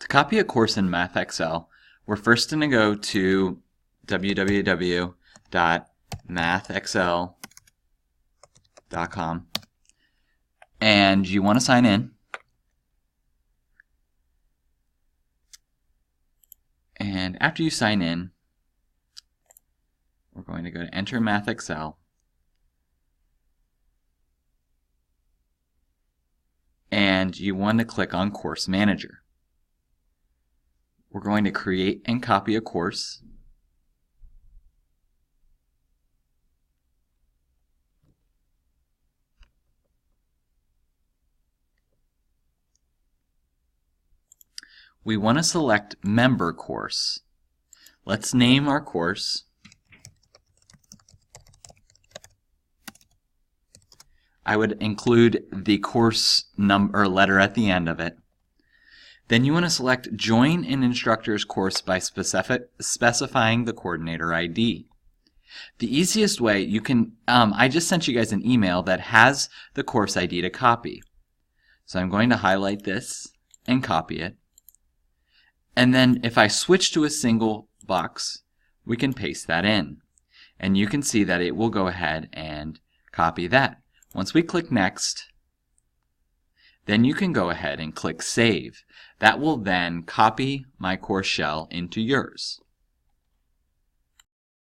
To copy a course in MathXL, we're first going to go to www.mathxl.com and you want to sign in. And after you sign in, we're going to go to Enter MathXL. And you want to click on Course Manager. We're going to create and copy a course. We want to select Member Course. Let's name our course. I would include the course number or letter at the end of it. Then you want to select Join an Instructor's Course by specifying the coordinator ID. The easiest way you can, I just sent you guys an email that has the course ID to copy. So I'm going to highlight this and copy it. And then if I switch to a single box, we can paste that in. And you can see that it will go ahead and copy that. Once we click Next, then you can go ahead and click Save. That will then copy my course shell into yours.